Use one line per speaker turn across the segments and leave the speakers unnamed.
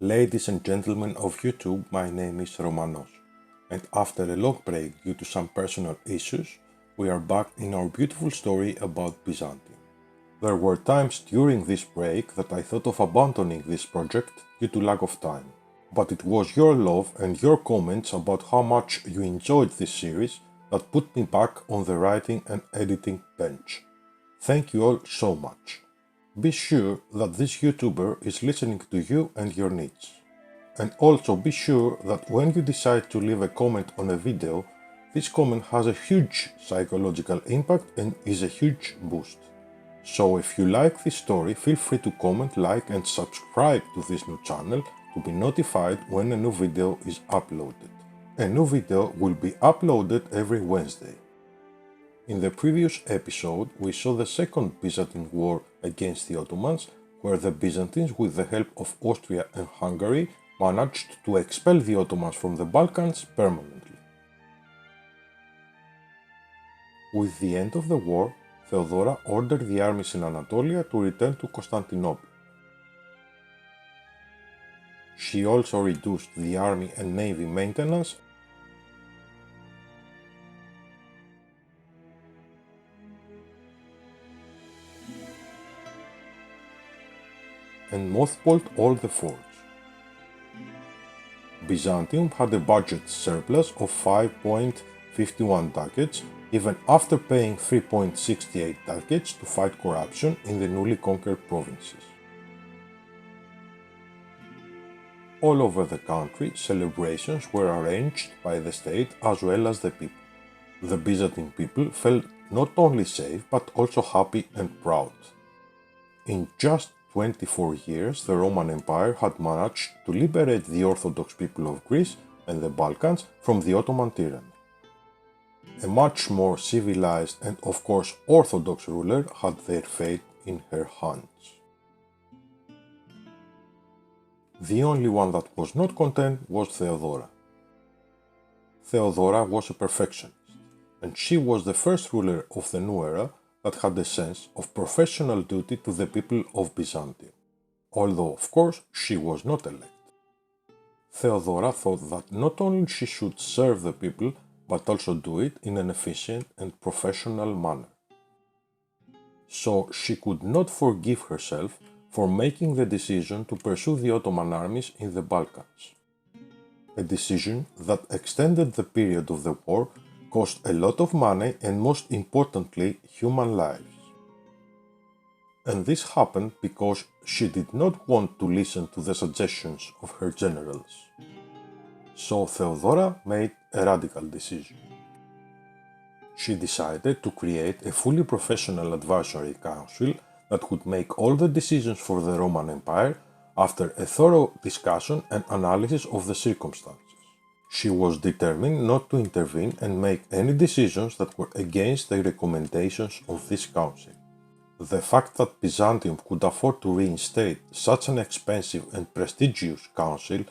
Ladies and gentlemen of YouTube, my name is Romanos, and after a long break due to some personal issues, we are back in our beautiful story about Byzantium. There were times during this break that I thought of abandoning this project due to lack of time, but it was your love and your comments about how much you enjoyed this series that put me back on the writing and editing bench. Thank you all so much. Be sure that this YouTuber is listening to you and your needs. And also be sure that when you decide to leave a comment on a video, this comment has a huge psychological impact and is a huge boost. So if you like this story, feel free to comment, like and subscribe to this new channel to be notified when a new video is uploaded. A new video will be uploaded every Wednesday. In the previous episode, we saw the Second Byzantine War against the Ottomans, where the Byzantines, with the help of Austria and Hungary, managed to expel the Ottomans from the Balkans permanently. With the end of the war, Theodora ordered the armies in Anatolia to return to Constantinople. She also reduced the army and navy maintenance and mothballed all the forts. Byzantium had a budget surplus of 5.51 ducats, even after paying 3.68 ducats to fight corruption in the newly conquered provinces. All over the country, celebrations were arranged by the state as well as the people. The Byzantine people felt not only safe but also happy and proud. In just 24 years, the Roman Empire had managed to liberate the Orthodox people of Greece and the Balkans from the Ottoman tyranny. A much more civilized and of course Orthodox ruler had their fate in her hands. The only one that was not content was Theodora. Theodora was a perfectionist, and she was the first ruler of the new era that had a sense of professional duty to the people of Byzantium, although of course she was not elected. Theodora thought that not only she should serve the people, but also do it in an efficient and professional manner. So she could not forgive herself for making the decision to pursue the Ottoman armies in the Balkans. A decision that extended the period of the war, cost a lot of money and most importantly, human lives. And this happened because she did not want to listen to the suggestions of her generals. So Theodora made a radical decision. She decided to create a fully professional advisory council that would make all the decisions for the Roman Empire after a thorough discussion and analysis of the circumstances. She was determined not to intervene and make any decisions that were against the recommendations of this council. The fact that Byzantium could afford to reinstate such an expensive and prestigious council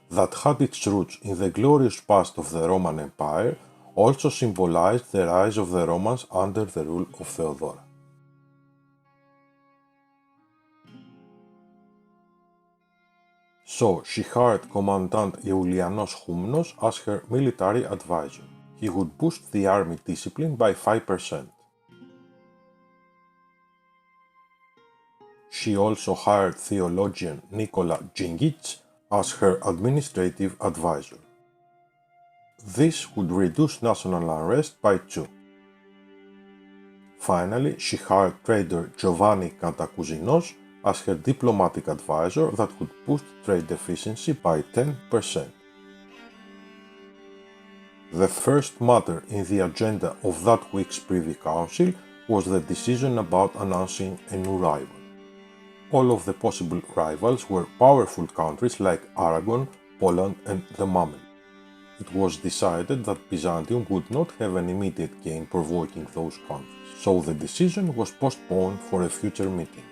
that had its roots in the glorious past of the Roman Empire also symbolized the rise of the Romans under the rule of Theodora. So she hired Commandant Iulianos Humnos as her military advisor. He would boost the army discipline by 5%. She also hired theologian Nicola Gingich as her administrative advisor. This would reduce national unrest by 2. Finally, she hired trader Giovanni Cantacuzzinos as her diplomatic advisor that would boost trade efficiency by 10%. The first matter in the agenda of that week's Privy Council was the decision about announcing a new rival. All of the possible rivals were powerful countries like Aragon, Poland and the Mamluks. It was decided that Byzantium would not have an immediate gain provoking those countries, so the decision was postponed for a future meeting.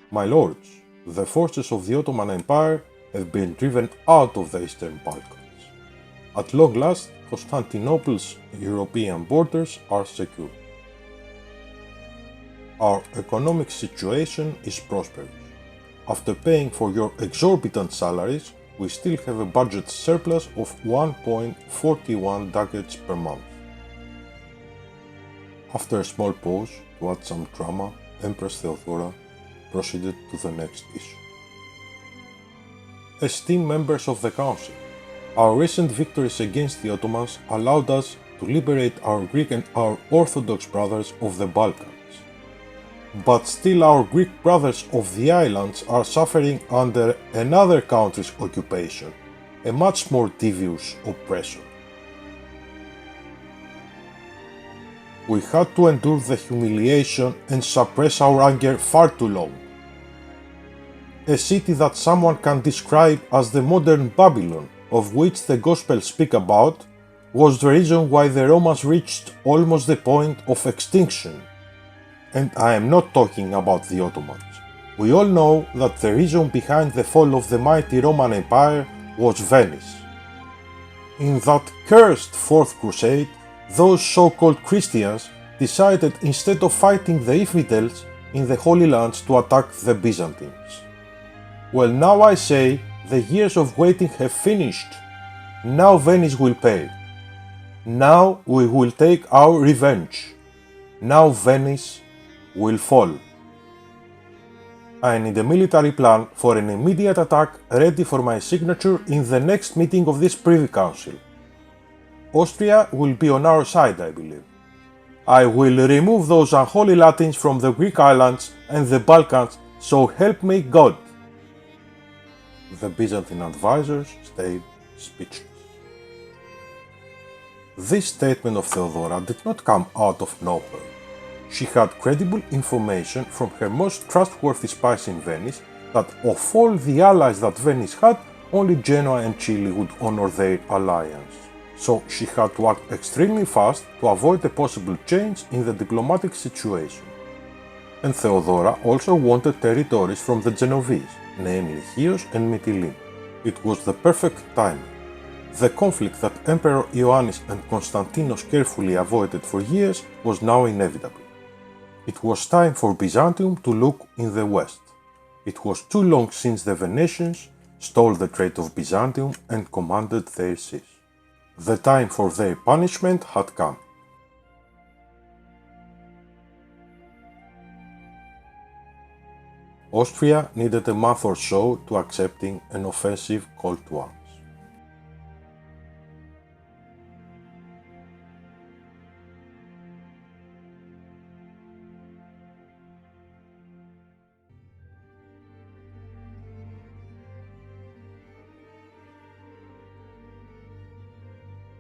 My lords, the forces of the Ottoman Empire have been driven out of the Eastern Balkans. At long last, Constantinople's European borders are secure. Our economic situation is prosperous. after paying for your exorbitant salaries, we still have a budget surplus of 1.41 ducats per month. After a small pause to add some drama, Empress Theodora proceeded to the next issue. Esteemed members of the Council, our recent victories against the Ottomans allowed us to liberate our Greek and our Orthodox brothers of the Balkans. But still our Greek brothers of the islands are suffering under another country's occupation, a much more devious oppression. We had to endure the humiliation and suppress our anger far too long. A city that someone can describe as the modern Babylon, of which the Gospels speak about, was the reason why the Romans reached almost the point of extinction. And I am not talking about the Ottomans. We all know that the reason behind the fall of the mighty Roman Empire was Venice. In that cursed Fourth Crusade, those so-called Christians decided instead of fighting the infidels in the Holy Lands to attack the Byzantines. Well, now I say the years of waiting have finished. Now Venice will pay. Now we will take our revenge. Now Venice will fall. I need a military plan for an immediate attack ready for my signature in the next meeting of this Privy Council. Austria will be on our side, I believe. I will remove those unholy Latins from the Greek islands and the Balkans, so help me God. The Byzantine advisors stayed speechless. This statement of Theodora did not come out of nowhere. She had credible information from her most trustworthy spies in Venice that of all the allies that Venice had, only Genoa and Chile would honor their alliance. So she had to act extremely fast to avoid a possible change in the diplomatic situation. And Theodora also wanted territories from the Genovese, namely Chios and Mytilene. It was the perfect timing. The conflict that Emperor Ioannis and Constantinos carefully avoided for years was now inevitable. It was time for Byzantium to look in the west. It was too long since the Venetians stole the trade of Byzantium and commanded their seas. The time for their punishment had come. Austria needed a month or so to accepting an offensive call to arms.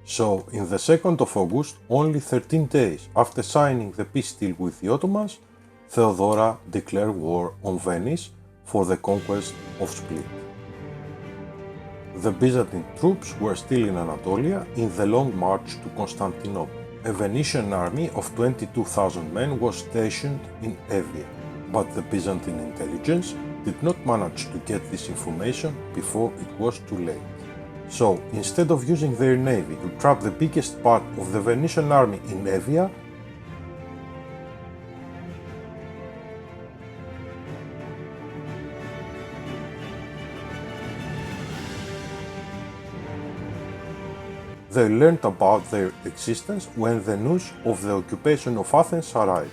So, in the 2nd of August, only 13 days after signing the peace deal with the Ottomans, Theodora declared war on Venice for the conquest of Split. The Byzantine troops were still in Anatolia in the long march to Constantinople. A Venetian army of 22,000 men was stationed in Evia, but the Byzantine intelligence did not manage to get this information before it was too late. So, instead of using their navy to trap the biggest part of the Venetian army in Evia, they learned about their existence when the news of the occupation of Athens arrived.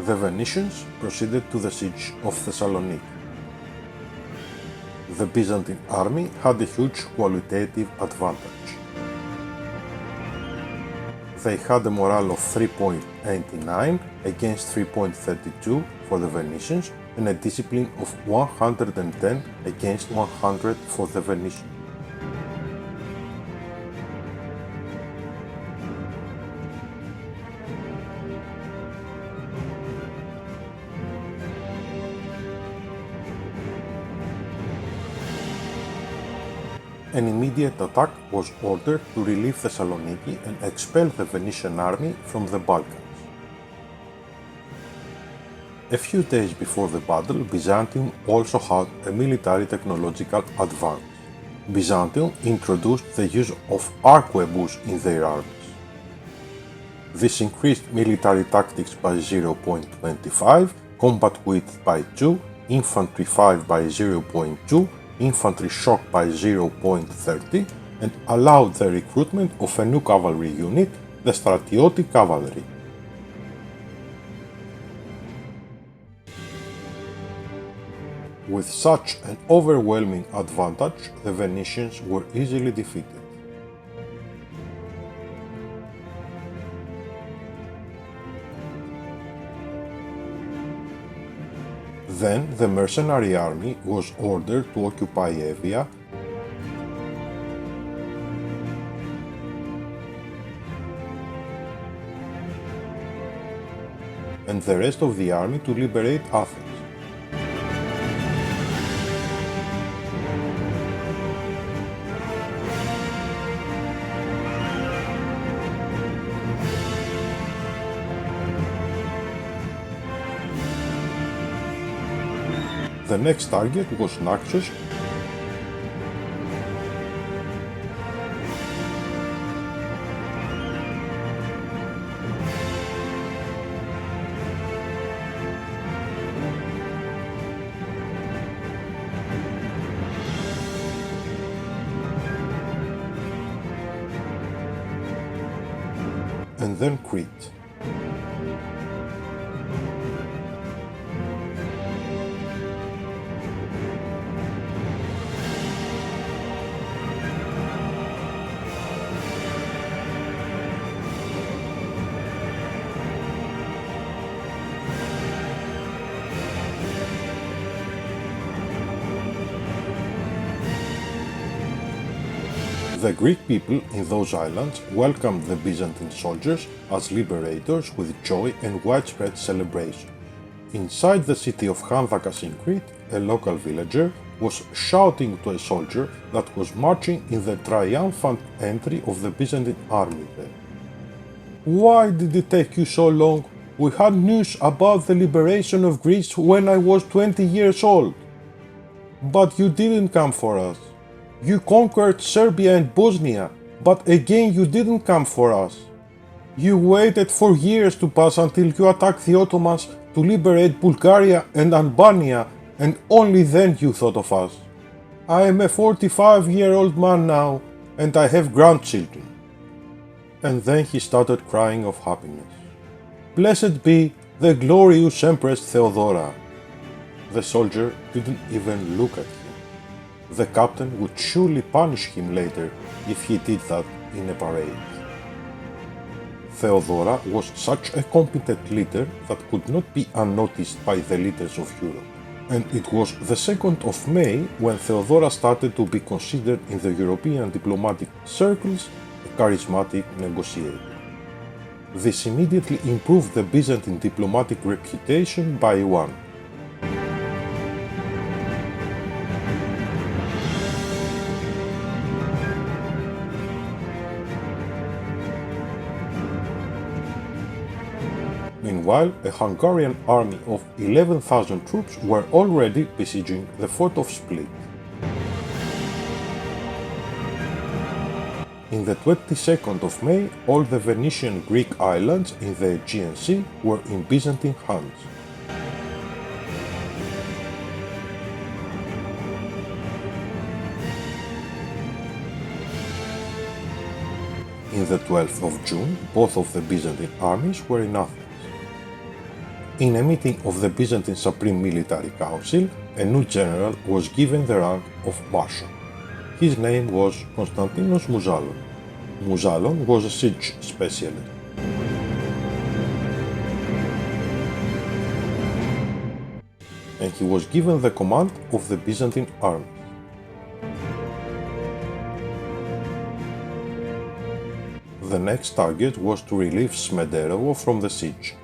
The Venetians proceeded to the siege of Thessaloniki. The Byzantine army had a huge qualitative advantage. They had a morale of 3.89 against 3.32 for the Venetians and a discipline of 110 against 100 for the Venetians. An immediate attack was ordered to relieve Thessaloniki and expel the Venetian army from the Balkans. A few days before the battle, Byzantium also had a military technological advance. Byzantium introduced the use of arquebus in their armies. This increased military tactics by 0.25 combat width by 2, infantry 5 by 0.2, infantry shock by 0.30, and allowed the recruitment of a new cavalry unit, the Stratioti Cavalry. With such an overwhelming advantage, the Venetians were easily defeated. Then the mercenary army was ordered to occupy Evia, and the rest of the army to liberate Athens. The next target was Naxos, and then Crete. The Greek people in those islands welcomed the Byzantine soldiers as liberators with joy and widespread celebration. Inside the city of Khandakas in Crete, a local villager was shouting to a soldier that was marching in the triumphant entry of the Byzantine army there. "Why did it take you so long? We had news about the liberation of Greece when I was 20 years old. But you didn't come for us. You conquered Serbia and Bosnia, but again you didn't come for us. You waited for years to pass until you attacked the Ottomans to liberate Bulgaria and Albania, and only then you thought of us. I am a 45-year-old man now, and I have grandchildren." And then he started crying of happiness. "Blessed be the glorious Empress Theodora." The soldier didn't even look at him. The captain would surely punish him later if he did that in a parade. Theodora was such a competent leader that could not be unnoticed by the leaders of Europe. And it was the 2nd of May when Theodora started to be considered in the European diplomatic circles a charismatic negotiator. This immediately improved the Byzantine diplomatic reputation by one. Meanwhile, a Hungarian army of 11,000 troops were already besieging the fort of Split. In the 22nd of May, all the Venetian Greek islands in the Aegean Sea were in Byzantine hands. In the 12th of June, both of the Byzantine armies were in Athens. In a meeting of the Byzantine Supreme Military Council, a new general was given the rank of Marshal. His name was Konstantinos Mouzalon. Mouzalon was a siege specialist. And he was given the command of the Byzantine army. The next target was to relieve Smederevo from the siege.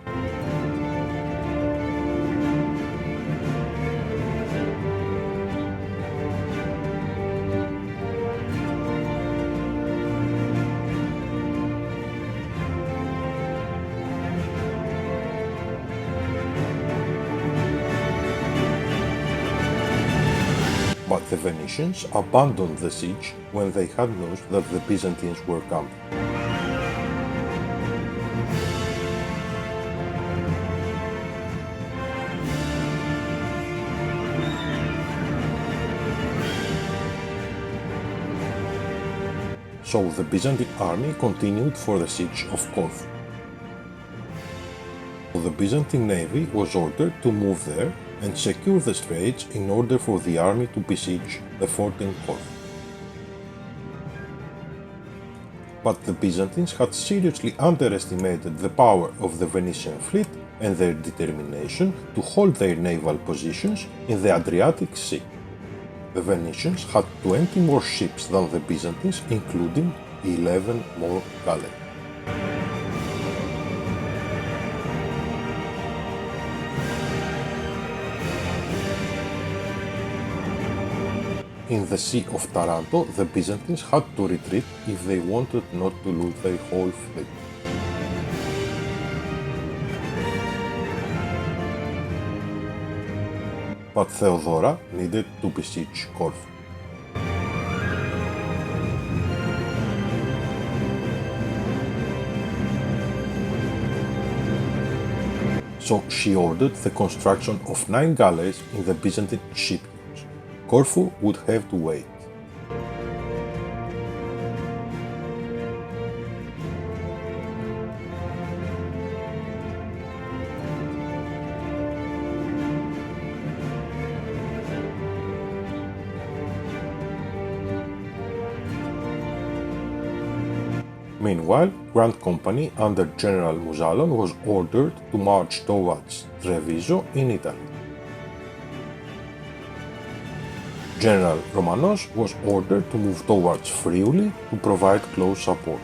But the Venetians abandoned the siege when they had news that the Byzantines were coming. so the Byzantine army continued for the siege of Corfu. The Byzantine navy was ordered to move there and secure the straits in order for the army to besiege the fort in Corfu. But the Byzantines had seriously underestimated the power of the Venetian fleet and their determination to hold their naval positions in the Adriatic Sea. The Venetians had 20 more ships than the Byzantines, including 11 more galleys. In the Sea of Taranto, the Byzantines had to retreat if they wanted not to lose their whole fleet. But Theodora needed to besiege Corfu. So she ordered the construction of 9 galleys in the Byzantine shipyards. Corfu would have to wait. Meanwhile, Grand Company under General Muzalon was ordered to march towards Treviso in Italy. General Romanos was ordered to move towards Friuli to provide close support.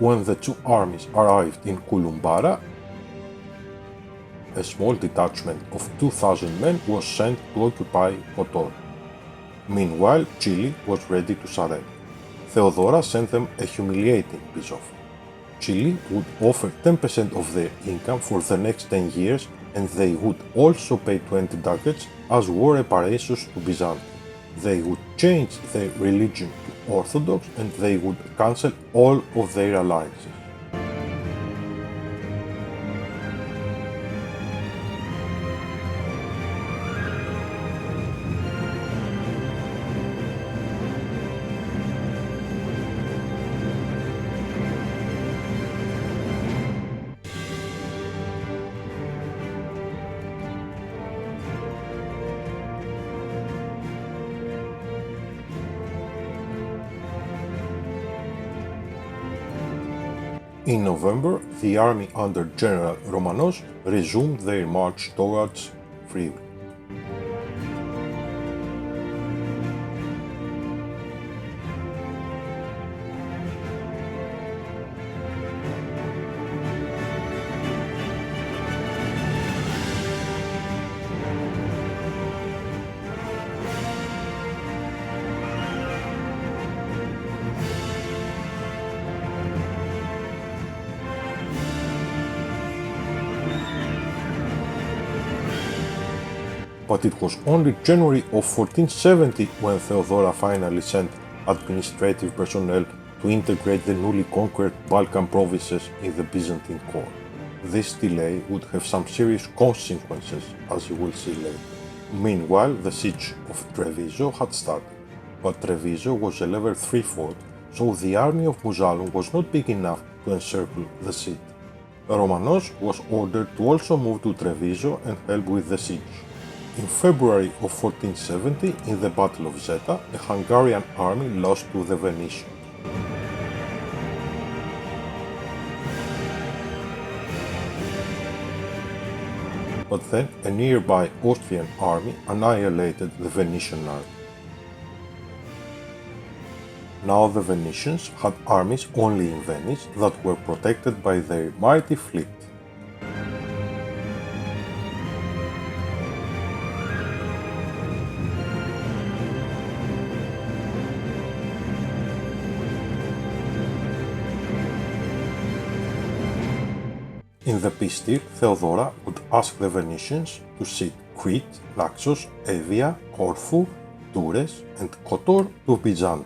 When the two armies arrived in Kulumbara, a small detachment of 2,000 men was sent to occupy Kotor. Meanwhile, Chile was ready to surrender. Theodora sent them a humiliating peace offer. Chile would offer 10% of their income for the next 10 years, and they would also pay 20 ducats as war reparations to Byzantium. They would change their religion to Orthodox, and they would cancel all of their alliances. In November, the army under General Romanos resumed their march towards Friuli. But it was only January of 1470 when Theodora finally sent administrative personnel to integrate the newly conquered Balkan provinces in the Byzantine core. This delay would have some serious consequences, as you will see later. Meanwhile, the siege of Treviso had started, but Treviso was a level 3 fort, so the army of Muzalon was not big enough to encircle the city. Romanos was ordered to also move to Treviso and help with the siege. In February of 1470, in the Battle of Zeta, a Hungarian army lost to the Venetians. But then a nearby Austrian army annihilated the Venetian army. Now the Venetians had armies only in Venice that were protected by their mighty fleet. In the peace deal, Theodora would ask the Venetians to cede Crete, Naxos, Evia, Corfu, Tours and Kotor to Byzantium.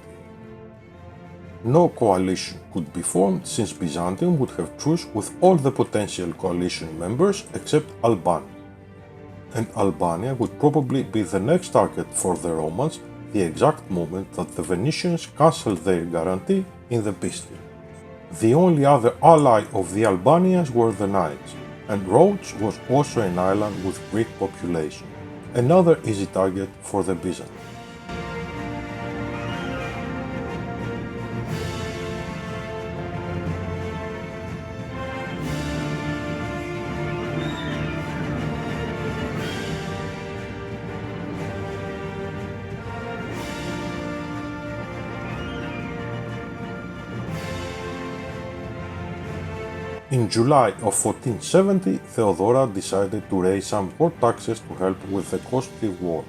No coalition could be formed since Byzantium would have truce with all the potential coalition members except Albania. And Albania would probably be the next target for the Romans the exact moment that the Venetians cancelled their guarantee in the peace deal. The only other ally of the Albanians were the Knights, and Rhodes was also an island with Greek population, another easy target for the Byzantines. In July of 1470, Theodora decided to raise some more taxes to help with the costly war.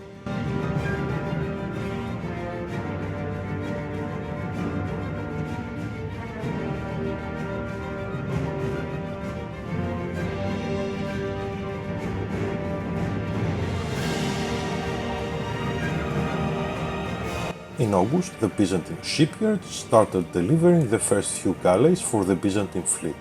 In August, the Byzantine shipyards started delivering the first few galleys for the Byzantine fleet.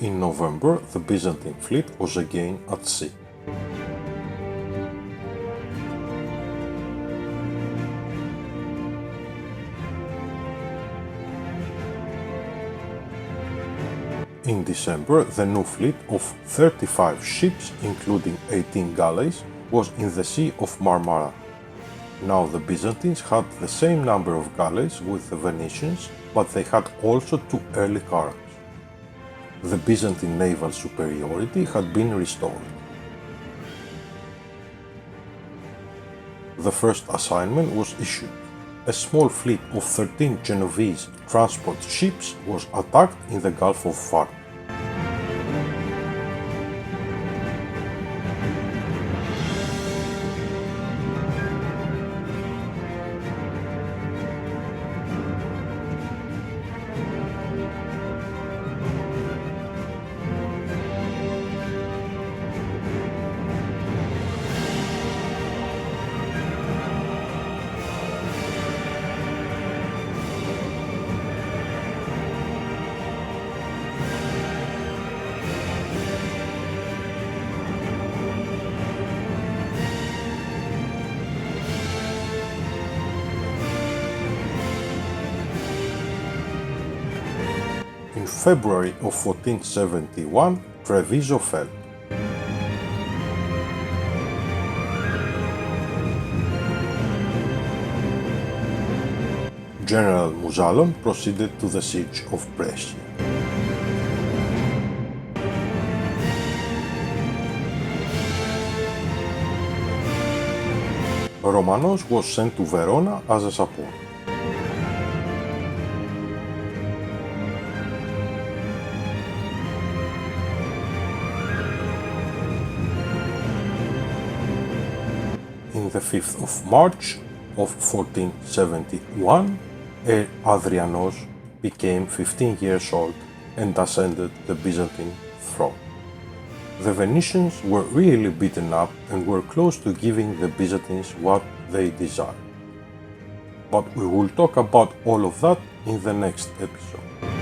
In November, the Byzantine fleet was again at sea. In December, the new fleet of 35 ships, including 18 galleys, was in the Sea of Marmara. Now the Byzantines had the same number of galleys with the Venetians, but they had also two early carracks. The Byzantine naval superiority had been restored. The first assignment was issued. A small fleet of 13 Genovese transport ships was attacked in the Gulf of Varna. In February of 1471, Treviso fell. General Muzalon proceeded to the siege of Brescia. Romanos was sent to Verona as a support. On the 5th of March of 1471, Adrianos became 15 years old and ascended the Byzantine throne. The Venetians were really beaten up and were close to giving the Byzantines what they desired. But we will talk about all of that in the next episode.